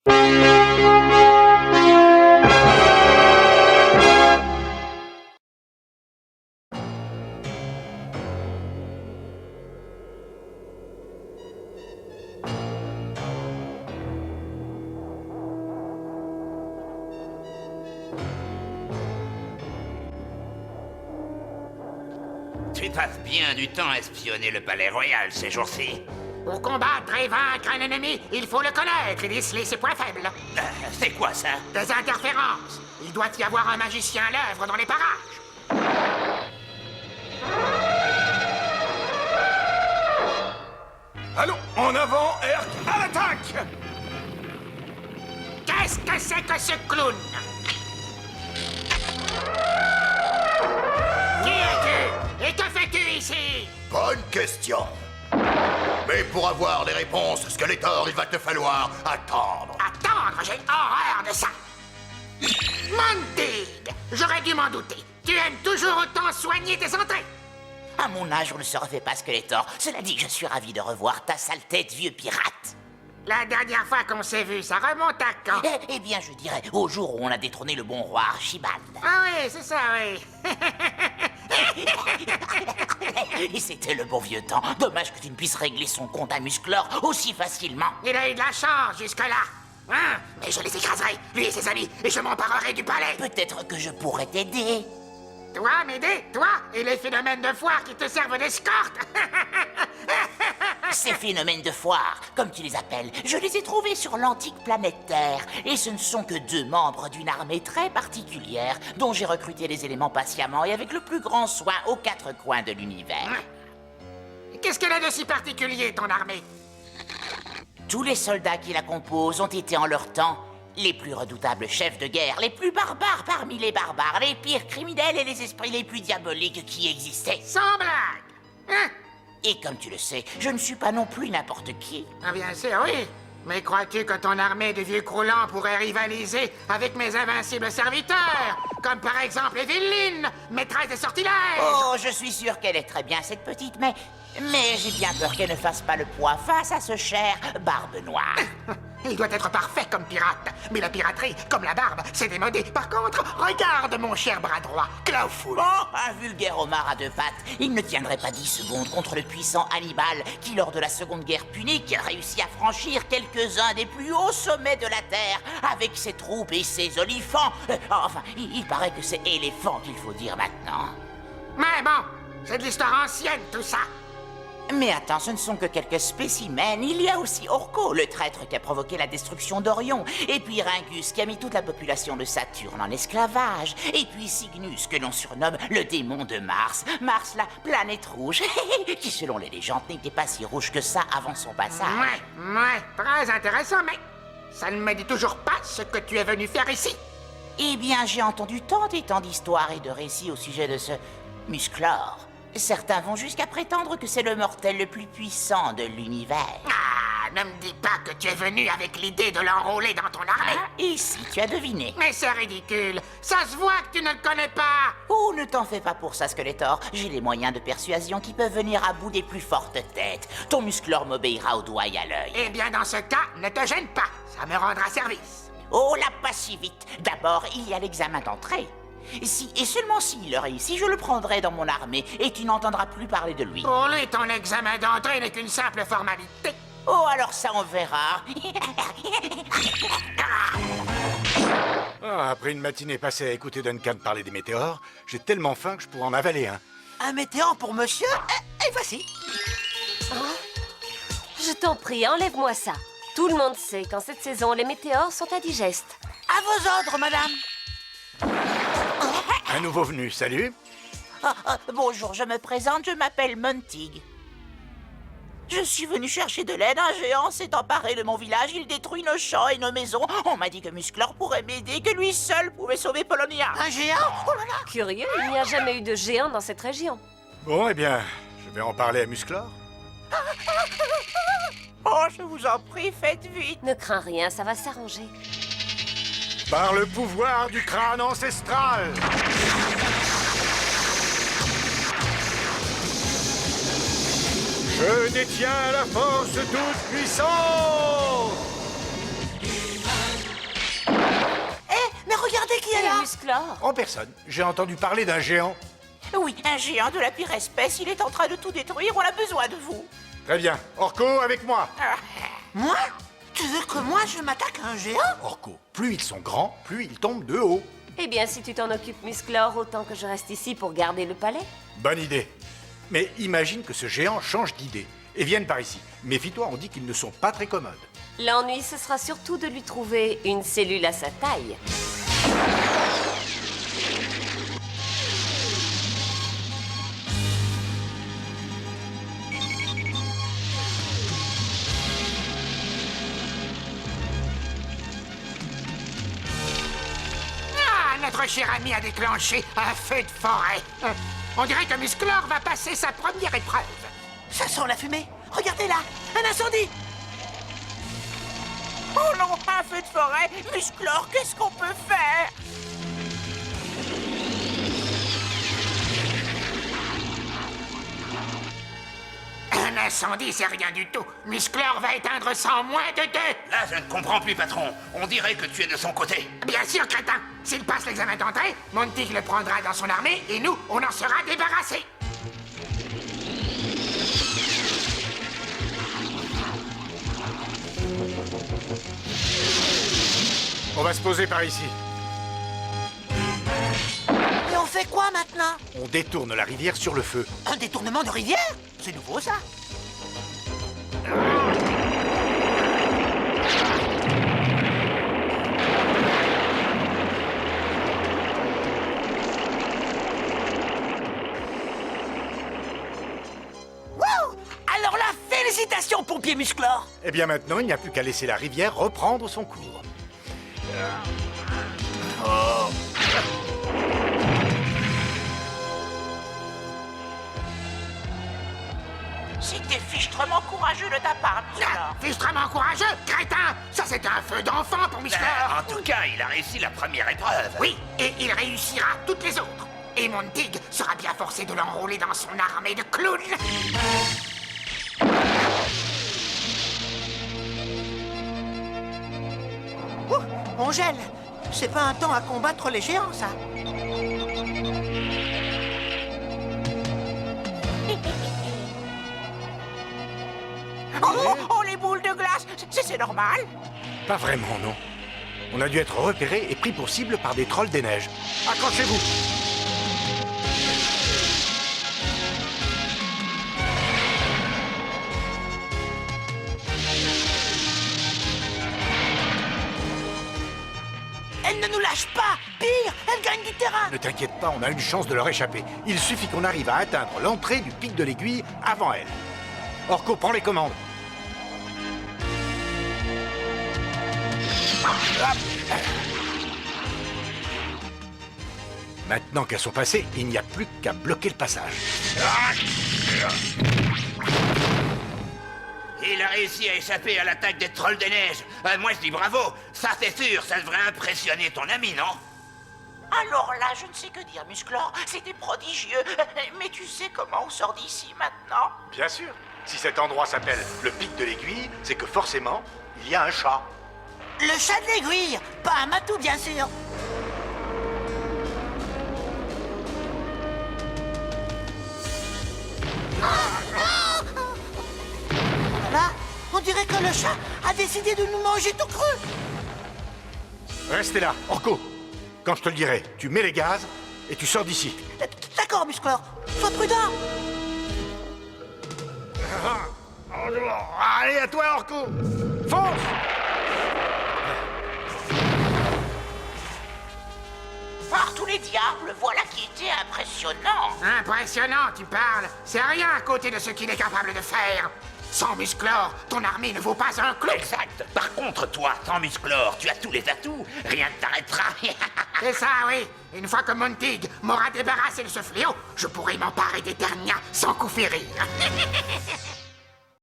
Tu passes bien du temps à espionner le palais royal ces jours-ci. Pour combattre et vaincre un ennemi, il faut le connaître et déceler ses points faibles. C'est quoi ça? Des interférences. Il doit y avoir un magicien à l'œuvre dans les parages. Allons, en avant, Herc, à l'attaque! Qu'est-ce que c'est que ce clown? Qui es-tu? Et que fais-tu ici? Bonne question. Mais pour avoir des réponses, Skeletor, il va te falloir attendre. Attendre, j'ai horreur de ça. Montig! J'aurais dû m'en douter. Tu aimes toujours autant soigner tes entrées. À mon âge, on ne se refait pas Skeletor. Cela dit, je suis ravi de revoir ta sale tête, vieux pirate. La dernière fois qu'on s'est vu, ça remonte à quand? Eh bien, je dirais au jour où on a détrôné le bon roi Archibald. Ah oui, c'est ça, oui. Et c'était le bon vieux temps. Dommage que tu ne puisses régler son compte à Musclor aussi facilement. Il a eu de la chance jusque-là. Hein? Mais je les écraserai, lui et ses amis, et je m'emparerai du palais. Peut-être que je pourrais t'aider. Toi, m'aider? Toi et les phénomènes de foire qui te servent d'escorte? Ces phénomènes de foire, comme tu les appelles, je les ai trouvés sur l'antique planète Terre. Et ce ne sont que 2 membres d'une armée très particulière, dont j'ai recruté les éléments patiemment et avec le plus grand soin aux 4 coins de l'univers. Qu'est-ce qu'elle a de si particulier, ton armée? Tous les soldats qui la composent ont été en leur temps les plus redoutables chefs de guerre, les plus barbares parmi les barbares, les pires criminels et les esprits les plus diaboliques qui existaient. Sans blague! Hein? Et comme tu le sais, je ne suis pas non plus n'importe qui. Ah bien sûr, oui. Mais crois-tu que ton armée de vieux croulants pourrait rivaliser avec mes invincibles serviteurs? Comme par exemple Evelyne, maîtresse des sortilèges! Oh, je suis sûr qu'elle est très bien, cette petite, mais j'ai bien peur qu'elle ne fasse pas le poids face à ce cher Barbe Noire. Il doit être parfait comme pirate. Mais la piraterie, comme la barbe, c'est démodé. Par contre, regarde mon cher bras droit, Clawful. Oh, un vulgaire homard à 2 pattes. Il ne tiendrait pas 10 secondes contre le puissant Hannibal qui, lors de la Seconde Guerre punique, réussit à franchir quelques-uns des plus hauts sommets de la Terre avec ses troupes et ses olifants. Enfin, il paraît que c'est éléphant qu'il faut dire maintenant. Mais bon, c'est de l'histoire ancienne, tout ça. Mais attends, ce ne sont que quelques spécimens. Il y a aussi Orko, le traître qui a provoqué la destruction d'Orion. Et puis Ringus, qui a mis toute la population de Saturne en esclavage. Et puis Cygnus, que l'on surnomme le démon de Mars. Mars, la planète rouge, qui selon les légendes n'était pas si rouge que ça avant son passage. Ouais, très intéressant, mais ça ne me dit toujours pas ce que tu es venu faire ici. Eh bien, j'ai entendu tant et tant d'histoires et de récits au sujet de ce Musclor. Certains vont jusqu'à prétendre que c'est le mortel le plus puissant de l'univers. Ah, ne me dis pas que tu es venu avec l'idée de l'enrôler dans ton armée. Ah, ici, tu as deviné. Mais c'est ridicule. Ça se voit que tu ne le connais pas. Oh, ne t'en fais pas pour ça, Skeletor. J'ai les moyens de persuasion qui peuvent venir à bout des plus fortes têtes. Ton Musclor m'obéira au doigt et à l'œil. Eh bien, dans ce cas, ne te gêne pas. Ça me rendra service. Oh, là, pas si vite. D'abord, il y a l'examen d'entrée. Si, et seulement s'il réussit, je le prendrai dans mon armée et tu n'entendras plus parler de lui. Pour lui, ton examen d'entrée n'est qu'une simple formalité. Oh, alors ça, on verra. Après une matinée passée à écouter Duncan parler des météores, j'ai tellement faim que je pourrais en avaler un. Un météore pour monsieur? Et voici. Je t'en prie, enlève-moi ça. Tout le monde sait qu'en cette saison, les météores sont indigestes. À vos ordres, madame. Un nouveau venu, salut. Bonjour, je me présente, je m'appelle Montig. Je suis venu chercher de l'aide, un géant s'est emparé de mon village, il détruit nos champs et nos maisons. On m'a dit que Musclor pourrait m'aider, que lui seul pouvait sauver Polonia. Un géant? Oh là là. Curieux, il n'y a jamais eu de géant dans cette région. Bon, eh bien, je vais en parler à Musclor. Oh, je vous en prie, faites vite. Ne crains rien, ça va s'arranger. Par le pouvoir du crâne ancestral. Je détiens la force toute puissante. Musclor? En personne. J'ai entendu parler d'un géant. Oui, un géant de la pire espèce, il est en train de tout détruire, on a besoin de vous. Très bien. Orko, avec moi. Moi? Tu veux que moi je m'attaque à un géant? Orko, plus ils sont grands, plus ils tombent de haut. Eh bien, si tu t'en occupes, Musclor, autant que je reste ici pour garder le palais. Bonne idée. Mais imagine que ce géant change d'idée et vienne par ici. Méfie-toi, on dit qu'ils ne sont pas très commodes. L'ennui, ce sera surtout de lui trouver une cellule à sa taille. Ah, notre cher ami a déclenché un feu de forêt. On dirait que Musclor va passer sa première épreuve. Ça sent la fumée. Regardez là, un incendie. Oh non, un feu de forêt! Musclor, qu'est-ce qu'on peut faire? Un incendie, c'est rien du tout. Musclor va éteindre ça en moins de 2. Là, je ne comprends plus, patron. On dirait que tu es de son côté. Bien sûr, crétin. S'il passe l'examen d'entrée, Montig le prendra dans son armée et nous, on en sera débarrassés. On va se poser par ici. Et on fait quoi maintenant? On détourne la rivière sur le feu. Un détournement de rivière? C'est nouveau ça. Wow! Alors là, félicitations, pompier Musclor. Eh bien maintenant, il n'y a plus qu'à laisser la rivière reprendre son cours. C'était fichtrement courageux de ta part, Musclor. Ah, fichtrement courageux, crétin. Ça, c'est un feu d'enfant pour Musclor. En tout cas, il a réussi la première épreuve. Oui, et il réussira toutes les autres. Et Montig sera bien forcé de l'enrôler dans son armée de clowns. Ouh, on gèle. C'est pas un temps à combattre les géants, ça. Oh, les boules de glace, c'est normal. Pas vraiment, non. On a dû être repérés et pris pour cible par des trolls des neiges. Accrochez-vous. Elle ne nous lâche pas. Pire, elle gagne du terrain. Ne t'inquiète pas, on a une chance de leur échapper. Il suffit qu'on arrive à atteindre l'entrée du pic de l'aiguille avant elle. Orko, prends les commandes. Maintenant qu'elles sont passées, il n'y a plus qu'à bloquer le passage. Il a réussi à échapper à l'attaque des trolls des neiges. Moi, je dis bravo. Ça, c'est sûr, ça devrait impressionner ton ami, non? Alors là, je ne sais que dire, Musclor. C'était prodigieux. Mais tu sais comment on sort d'ici maintenant? Bien sûr. Si cet endroit s'appelle le pic de l'aiguille, c'est que forcément, il y a un chat. Le chat de l'aiguille, pas un matou, bien sûr. Là, on dirait que le chat a décidé de nous manger tout cru. Restez là, Orko. Quand je te le dirai, tu mets les gaz et tu sors d'ici. D'accord, Musclor. Sois prudent. Allez, à toi, Orko. Fonce! Par tous les diables, voilà qui était impressionnant. Impressionnant, tu parles. C'est rien à côté de ce qu'il est capable de faire. Sans Musclor, ton armée ne vaut pas un clou. Exact. Par contre, toi, sans Musclor, tu as tous les atouts. Rien ne t'arrêtera. C'est ça, oui. Une fois que Montig m'aura débarrassé de ce fléau, je pourrai m'emparer d'Eternia sans coup férir.